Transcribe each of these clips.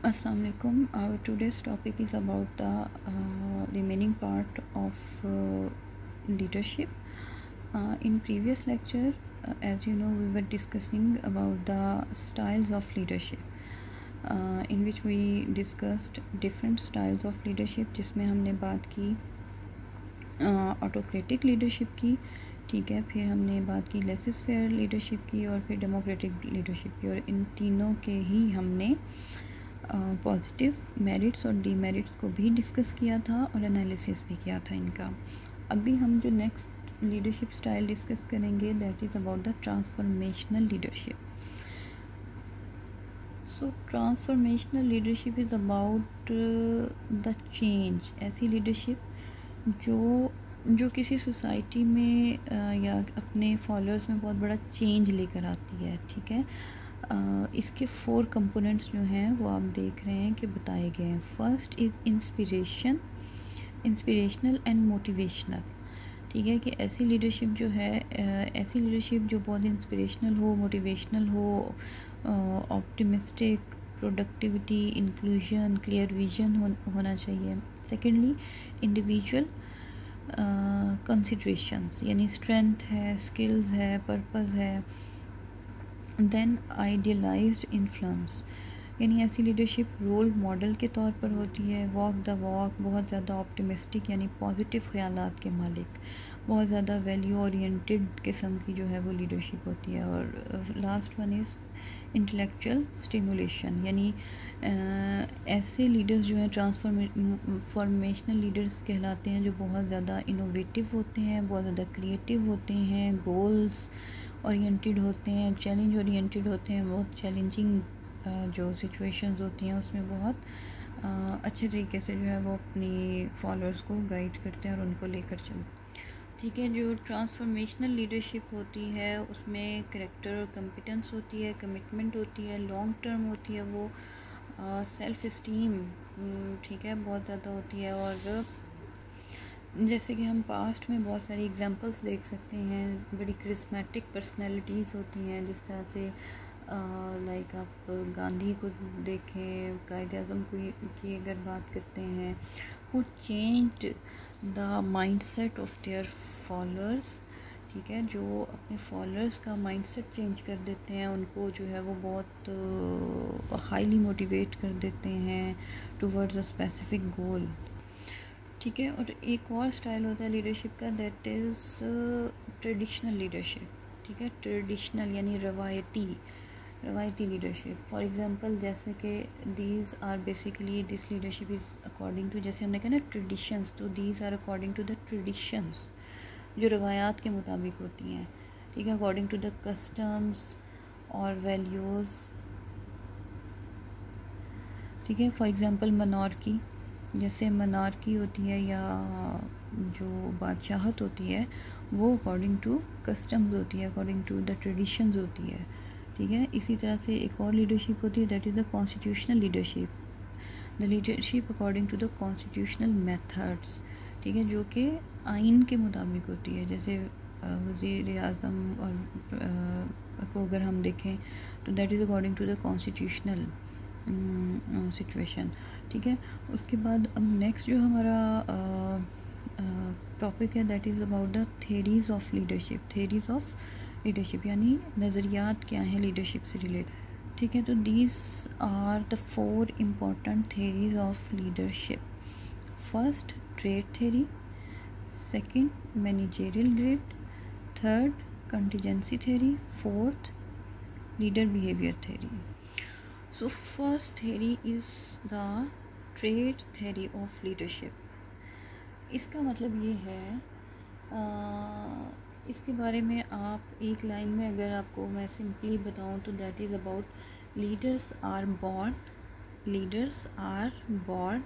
Assalamu alaikum. Our today's topic is about the remaining part of leadership. In previous lecture, as you know, we were discussing about the styles of leadership, in which we discussed different styles of leadership, जिसमें हमने बात की autocratic leadership की, ठीक है, फिर हमने बात की लेसिस फेयर लीडरशिप की और फिर डेमोक्रेटिक लीडरशिप की, और इन तीनों के ही हमने पॉजिटिव मेरिट्स और डीमेरिट्स को भी डिस्कस किया था और एनालिसिस भी किया था इनका। अभी हम जो नेक्स्ट लीडरशिप स्टाइल डिस्कस करेंगे that is about the transformational leadership. So transformational leadership is about the change, ऐसी लीडरशिप जो किसी सोसाइटी में या अपने फॉलोअर्स में बहुत बड़ा चेंज लेकर आती है, ठीक है। इसके 4 कंपोनेंट्स जो हैं वो आप देख रहे हैं कि बताए गए हैं। First is inspirational and motivational, ठीक है, कि ऐसी लीडरशिप जो है, ऐसी लीडरशिप जो बहुत इंस्पिरेशनल हो, मोटिवेशनल हो, optimistic, productivity, inclusion, clear vision होना चाहिए। सेकेंडली, इंडिविजुअल कंसिडरेशंस, यानी स्ट्रेंथ है, स्किल्स है, पर्पस है। देन आइडियलाइज्ड इन्फ्लुएंस, यानी ऐसी लीडरशिप रोल मॉडल के तौर पर होती है। वॉक द वॉक, बहुत ज़्यादा ऑप्टिमिस्टिक यानी पॉजिटिव ख्यालात के मालिक, बहुत ज़्यादा वैल्यू ओरिएंटेड किस्म की जो है वो लीडरशिप होती है। और last one is intellectual stimulation, यानी ऐसे लीडर्स जो हैं ट्रांसफॉर्मेशनल लीडर्स कहलाते हैं, जो बहुत ज़्यादा इनोवेटिव होते हैं, बहुत ज़्यादा क्रिएटिव होते हैं, गोल्स ओरिएंटेड होते हैं, चैलेंज ओरिएंटेड होते हैं, बहुत चैलेंजिंग जो सिचुएशंस होती हैं उसमें बहुत अच्छे तरीके से जो है वो अपनी फॉलोअर्स को गाइड करते हैं और उनको लेकर चलते, ठीक है। जो ट्रांसफॉर्मेशनल लीडरशिप होती है उसमें करैक्टर और कॉम्पिटेंस होती है, कमिटमेंट होती है, लॉन्ग टर्म होती है, वो सेल्फ इस्टीम, ठीक है, बहुत ज़्यादा होती है। और जैसे कि हम पास्ट में बहुत सारी एग्जांपल्स देख सकते हैं, बड़ी क्रिस्मेटिक पर्सनैलिटीज़ होती हैं, जिस तरह से लाइक आप गांधी को देखें, कायद आज़म की अगर बात करते हैं, who changed the mindset of their followers, ठीक है, जो अपने फॉलोअर्स का माइंडसेट चेंज कर देते हैं, उनको जो है वो बहुत हाईली मोटिवेट कर देते हैं टुवर्ड्स अ स्पेसिफिक गोल, ठीक है। और एक और स्टाइल होता है लीडरशिप का, दैट इज़ ट्रेडिशनल लीडरशिप, ठीक है, ट्रेडिशनल यानी रवायती लीडरशिप। फॉर एग्जांपल, जैसे कि these are basically, this leadership is according to, जैसे हमने कहा ना ट्रेडिशंस, तो these are according to the traditions, जो रवायात के मुताबिक होती हैं, ठीक है, अकॉर्डिंग टू द कस्टम्स और वैल्यूज़, ठीक है। फॉर एग्जांपल मोनार्की, जैसे मोनार्की होती है या जो बादशाहत होती है वो अकॉर्डिंग टू कस्टम्स होती है, अकॉर्डिंग टू द ट्रेडिशंस होती है, ठीक है। इसी तरह से एक और लीडरशिप होती है, that is the constitutional leadership, the leadership according to the constitutional methods, ठीक है, जो कि आइन के मुताबिक होती है। जैसे वज़ीर आज़म और को अगर हम देखें तो that is according to the constitutional situation, ठीक है। उसके बाद अब नेक्स्ट जो हमारा टॉपिक है that is about the theories of leadership, यानी नज़रियात क्या हैं लीडरशिप से रिलेटेड, ठीक है। तो these are the 4 important theories of leadership. First, trait theory, second, managerial grid, third, contingency theory, fourth, leader behaviour theory. So first theory is the trait theory of leadership। इसका मतलब ये है, इसके बारे में आप एक लाइन में अगर आपको मैं सिंपली बताऊं तो that is about leaders are born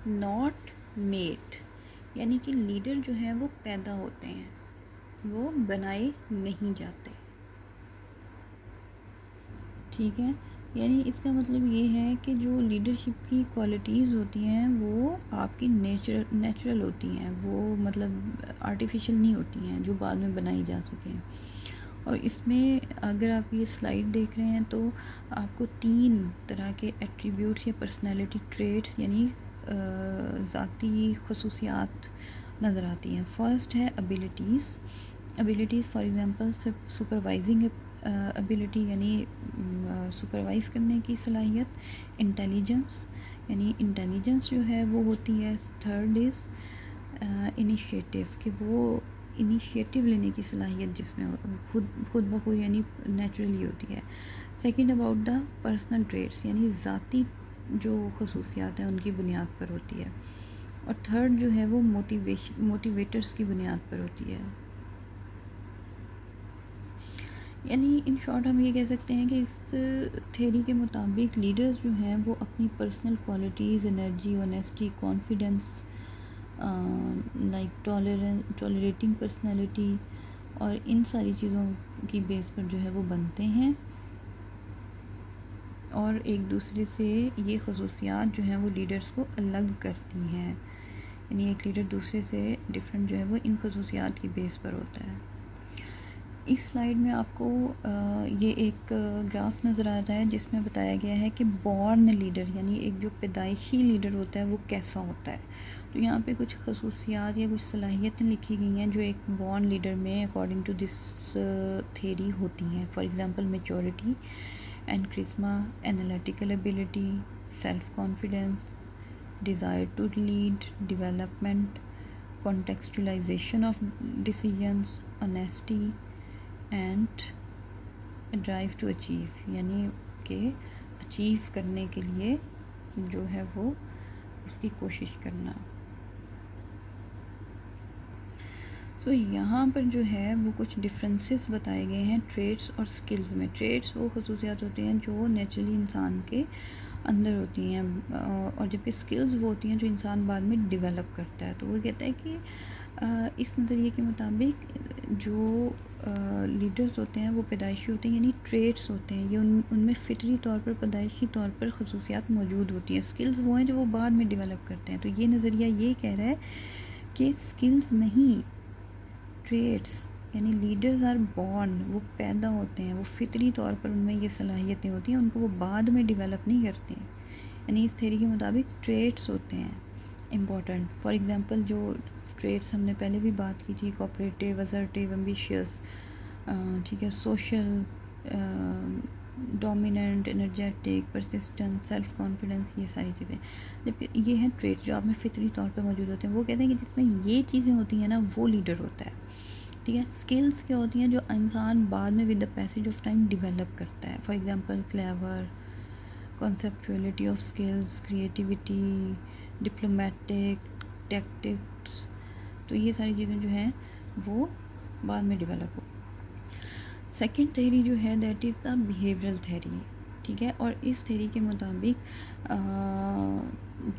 not made, यानी कि लीडर जो है वो पैदा होते हैं, वो बनाए नहीं जाते, ठीक है। यानी इसका मतलब ये है कि जो लीडरशिप की क्वालिटीज़ होती हैं वो आपकी नेचुरल होती हैं, वो मतलब आर्टिफिशियल नहीं होती हैं जो बाद में बनाई जा सकें। और इसमें अगर आप ये स्लाइड देख रहे हैं तो आपको 3 तरह के एट्रीब्यूट्स या पर्सनैलिटी ट्रेट्स यानी ज़ाती खसूसियात नज़र आती हैं। फ़र्स्ट है abilities for example supervising ability यानी सुपरवाइज़ करने की सलाहियत। इंटेलिजेंस यानी इंटेलिजेंस जो है वो होती है। थर्ड इज़ इनिशिएटिव कि वो इनिशिएटिव लेने की सलाहियत जिसमें खुद ब खुद यानी नेचुरली होती है। Second about the personal traits यानी ज़ाती जो खसूसियात हैं उनकी बुनियाद पर होती है। और थर्ड जो है वो मोटिवेटर्स की बुनियाद पर होती है। यानी इन शॉर्ट हम ये कह सकते हैं कि इस थ्योरी के मुताबिक लीडर्स जो हैं वो अपनी personal qualities, energy, honesty, confidence, like tolerating personality और इन सारी चीज़ों की बेस पर जो है वो बनते हैं और एक दूसरे से ये खसूसियात जो हैं वो लीडर्स को अलग करती हैं। यानी एक लीडर दूसरे से डिफरेंट जो है वो इन खसूसियात की बेस पर होता है। इस स्लाइड में आपको ये एक ग्राफ नज़र आ रहा है जिसमें बताया गया है कि बॉर्न लीडर यानी एक जो पैदाइशी लीडर होता है वो कैसा होता है। तो यहाँ पे कुछ खसूसियात या कुछ सलाहियतें लिखी गई हैं जो एक बॉर्न लीडर में अकॉर्डिंग टू दिस थ्योरी होती हैं। For example maturity and charisma, analytical ability, self confidence, desire to lead, development, contextualisation of decisions, honesty and drive to achieve यानी कि अचीव करने के लिए जो है वो उसकी कोशिश करना। सो यहाँ पर जो है वो कुछ डिफरेंसेस बताए गए हैं ट्रेड्स और स्किल्स में। ट्रेड्स वो खसूसियात होती हैं जो नेचुरली इंसान के अंदर होती हैं और जबकि स्किल्स वो होती हैं जो इंसान बाद में डेवलप करता है। तो वो कहता है कि इस नज़रिए के मुताबिक जो लीडर्स होते हैं वो पैदाइशी होते हैं यानी ट्रेड्स होते हैं, ये उनमें फितरी तौर पर पैदाइशी तौर पर खसूसियात मौजूद होती हैं। स्किल्स वो हैं जो वो बाद में डेवलप करते हैं। तो ये नज़रिया ये कह रहा है कि स्किल्स नहीं, ट्रेड्स यानी लीडर्स आर बॉर्न, वो पैदा होते हैं, वो फितरी तौर पर उनमें ये सलाहियतें होती हैं, उनको वो बाद में डेवलप नहीं करते हैं। यानी इस थ्योरी के मुताबिक ट्रेड्स होते हैं इम्पॉर्टेंट। फॉर एग्ज़ाम्पल जो ट्रेड्स हमने पहले भी बात की थी, कोऑपरेटिव, असर्टिव, एम्बिशियस, ठीक है, social, dominant, energetic, persistent, self confidence, ये सारी चीज़ें जबकि ये हैं ट्रेड्स जो आप में फितरी तौर पर मौजूद होते हैं। वो कहते हैं कि जिसमें ये चीज़ें होती हैं ना वो लीडर होता है। ठीक है, स्किल्स क्या होती हैं जो इंसान बाद में with the passage of time develop करता है। For example clever, conceptuality of skills, creativity, diplomatic, tactics, तो ये सारी चीज़ें जो हैं वो बाद में डेवलप हो। सेकंड थ्योरी जो है that is the behavioural theory. ठीक है, और इस थ्योरी के मुताबिक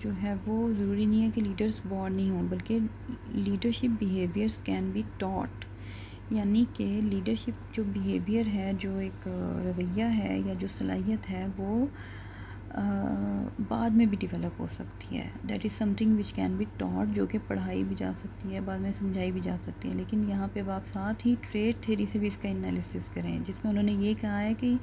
जो है वो ज़रूरी नहीं है कि लीडर्स बॉर्न नहीं हों, बल्कि leadership behaviours can be taught. यानी कि लीडरशिप जो बिहेवियर है, जो एक रवैया है या जो सलाहियत है वो बाद में भी डेवलप हो सकती है। That is something which can be taught, जो कि पढ़ाई भी जा सकती है, बाद में समझाई भी जा सकती है। लेकिन यहाँ पे आप साथ ही ट्रेड थ्योरी से भी इसका एनालिसिस करें जिसमें उन्होंने ये कहा है कि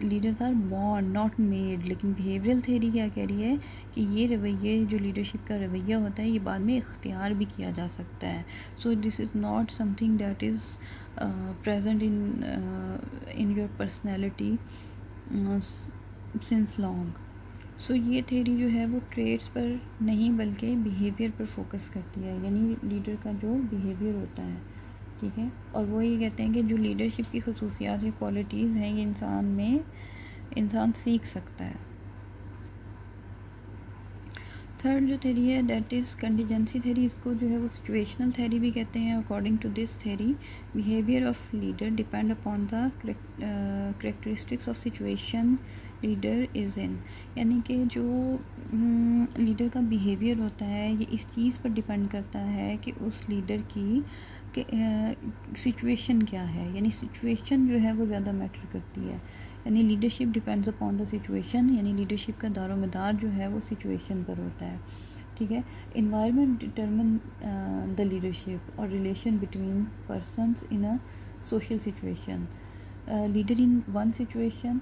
leaders are born not made. लेकिन बिहेवियरल थ्योरी क्या कह रही है कि ये रवैये, जो लीडरशिप का रवैया होता है, ये बाद में इख्तियार भी किया जा सकता है। So this is not something that is present in your personality since long. So ये थ्योरी जो है वो ट्रेड्स पर नहीं बल्कि बिहेवियर पर फोकस करती है, यानी लीडर का जो बिहेवियर होता है। ठीक है, और वो ये कहते हैं कि जो लीडरशिप की खसूसियात या क्वालिटीज़ हैं ये इंसान सीख सकता है। थर्ड जो थ्योरी है दैट इज़ कंटीजेंसी थ्योरी। इसको जो है वो सिचुएशनल थ्योरी भी कहते हैं। According to this theory behaviour of leader depend upon the characteristics of situation leader is in. यानी कि जो लीडर का बिहेवियर होता है ये इस चीज़ पर डिपेंड करता है कि उस लीडर की सिचुएशन क्या है। यानी सिचुएशन जो है वो ज़्यादा मैटर करती है। यानी leadership depends upon the situation, यानी लीडरशिप का दारोमदार जो है वो सिचुएशन पर होता है। ठीक है, इन्वायरमेंट डिटरमिन द लीडरशिप और relation between persons in a social situation. Leader in one situation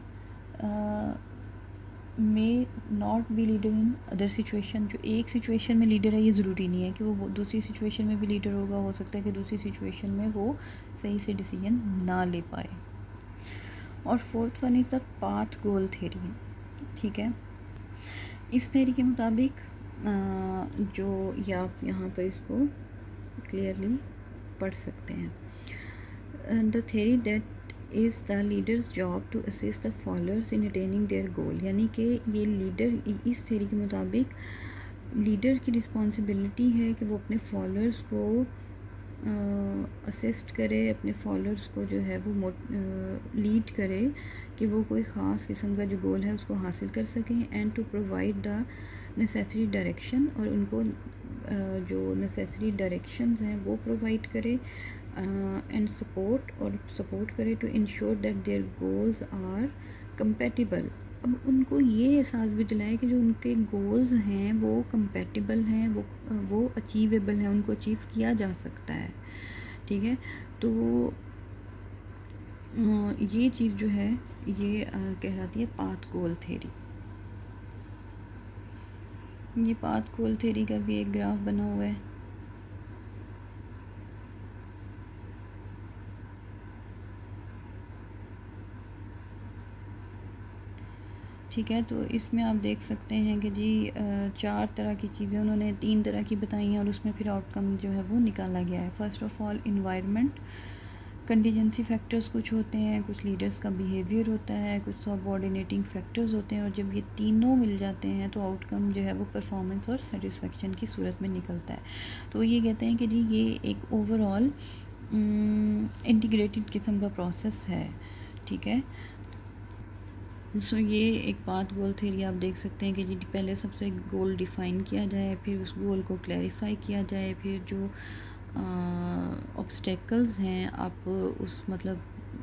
may not be leader in other situation. जो एक सिचुएशन में लीडर है ये ज़रूरी नहीं है कि वो दूसरी सिचुएशन में भी लीडर होगा. हो सकता है कि दूसरी सिचुएशन में वो सही से डिसीजन ना ले पाए. और fourth one is the path goal theory. ठीक है, इस थेरी के मुताबिक जो ये आप यहाँ पर इसको क्लियरली पढ़ सकते हैं. The theory that is the leader's job to assist the followers in attaining their goal. यानी कि ये लीडर, इस थेरी के मुताबिक लीडर की रिस्पॉन्सिबिलिटी है कि वो अपने फॉलोअर्स को असिस्ट करे, अपने फॉलोअर्स को जो है वो लीड करे कि वो कोई ख़ास किस्म का जो गोल है उसको हासिल कर सकें. And to provide the necessary direction, और उनको जो नेसेसरी डायरेक्शंस हैं वो प्रोवाइड करे. एंड सपोर्ट करे to ensure that their goals are compatible. अब उनको ये एहसास भी दिलाए कि जो उनके गोल्स हैं वो कंपैटिबल हैं, वो अचीवेबल हैं, उनको अचीव किया जा सकता है. ठीक है, तो ये चीज़ जो है ये कहलाती है पाथ गोल थेरी. ये पाथ गोल थेरी का भी एक ग्राफ बना हुआ है. ठीक है, तो इसमें आप देख सकते हैं कि जी 4 तरह की चीज़ें उन्होंने 3 तरह की बताई हैं और उसमें फिर आउटकम जो है वो निकाला गया है. First of all environment, contingency factors कुछ होते हैं, कुछ लीडर्स का बिहेवियर होता है, कुछ सबऑर्डिनेटिंग फैक्टर्स होते हैं, और जब ये तीनों मिल जाते हैं तो आउटकम जो है वो परफॉर्मेंस और सेटिस्फेक्शन की सूरत में निकलता है. तो ये कहते हैं कि जी ये एक ओवरऑल इंटीग्रेटेड किस्म का प्रोसेस है. ठीक है, सो ये एक पाथ गोल थ्योरी आप देख सकते हैं कि जी पहले सबसे गोल डिफ़ाइन किया जाए, फिर उस गोल को क्लैरिफाई किया जाए, फिर जो ऑब्स्टेकल्स हैं आप उस मतलब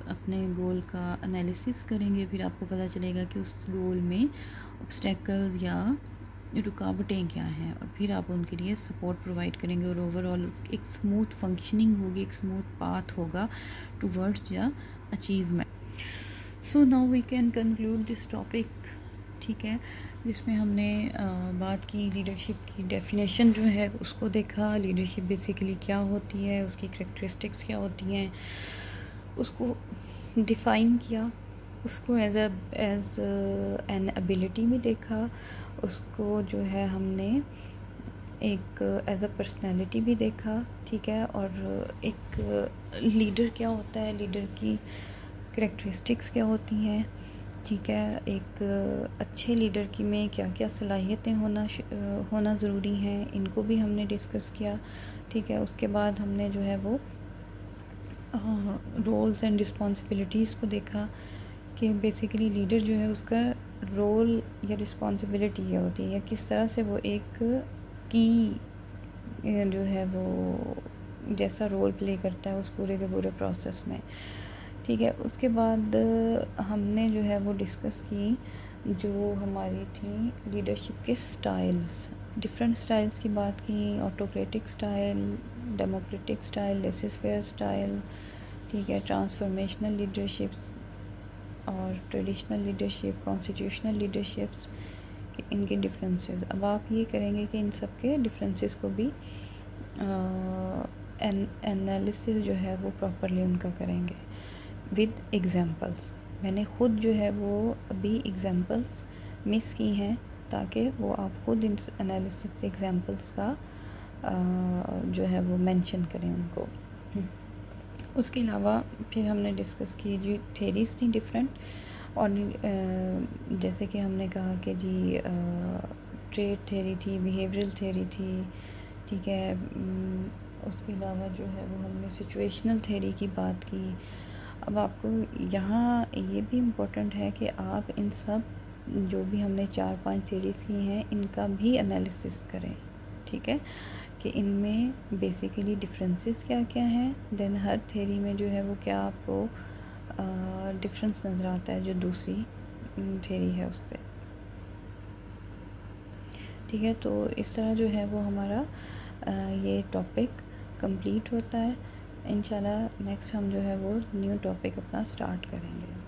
अपने गोल का एनालिसिस करेंगे, फिर आपको पता चलेगा कि उस गोल में ऑब्स्टेकल्स या रुकावटें क्या हैं, और फिर आप उनके लिए सपोर्ट प्रोवाइड करेंगे और ओवरऑल एक स्मूथ फंक्शनिंग होगी, एक स्मूथ पाथ होगा टुवर्ड्स या achievement. So now we can conclude this topic. ठीक है, जिसमें हमने बात की लीडरशिप की डेफिनेशन जो है उसको देखा. लीडरशिप बेसिकली क्या होती है, उसकी करैक्टरिस्टिक्स क्या होती हैं, उसको डिफ़ाइन किया, उसको एज एन एबिलिटी भी देखा, उसको जो है हमने एक एज अ पर्सनैलिटी भी देखा. ठीक है, और एक लीडर क्या होता है, लीडर की करैक्टरिस्टिक्स क्या होती हैं. ठीक है, एक अच्छे लीडर की में क्या क्या सलाहियतें होना ज़रूरी हैं, इनको भी हमने डिस्कस किया. ठीक है, उसके बाद हमने जो है वो रोल्स एंड रिस्पॉन्सिबिलिटीज़ को देखा कि बेसिकली लीडर जो है उसका रोल या रिस्पॉन्सिबिलिटी ये होती है, किस तरह से वो एक की जो है वो जैसा रोल प्ले करता है उस पूरे के पूरे प्रोसेस में. ठीक है, उसके बाद हमने जो है वो डिस्कस की जो हमारी थी लीडरशिप के स्टाइल्स, डिफरेंट स्टाइल्स की बात की. Autocratic style, democratic style, laces-fair style. ठीक है, ट्रांसफॉर्मेशनल लीडरशिप्स और ट्रेडिशनल लीडरशिप, कॉन्स्टिट्यूशनल लीडरशिप्स, इनके डिफरेंसेस. अब आप ये करेंगे कि इन सब के डिफरेंसेस को भी एनालिसिस जो है वो प्रॉपरली उनका करेंगे विद एग्जांपल्स. मैंने ख़ुद जो है वो अभी एग्जांपल्स मिस की हैं ताकि वो आप खुद इन एनालिसिस एग्जांपल्स का जो है वो मेंशन करें उनको. उसके अलावा फिर हमने डिस्कस की जी थेरीज़ थी डिफरेंट, और जैसे कि हमने कहा कि जी ट्रेड थेरी थी, बिहेवियरल थेरी थी. ठीक है, उसके अलावा जो है वो हमने सिचुएशनल थेरी की बात की. अब आपको यहाँ ये भी इम्पोर्टेंट है कि आप इन सब जो भी हमने 4-5 थेरीज़ की हैं इनका भी एनालिसिस करें. ठीक है, कि इनमें बेसिकली डिफरेंसेस क्या क्या हैं, देन हर थेरी में जो है वो क्या आपको डिफरेंस नज़र आता है जो दूसरी थेरी है उससे. ठीक है, तो इस तरह जो है वो हमारा ये टॉपिक कंप्लीट होता है. इंशाल्लाह नेक्स्ट हम जो है वो न्यू टॉपिक अपना स्टार्ट करेंगे।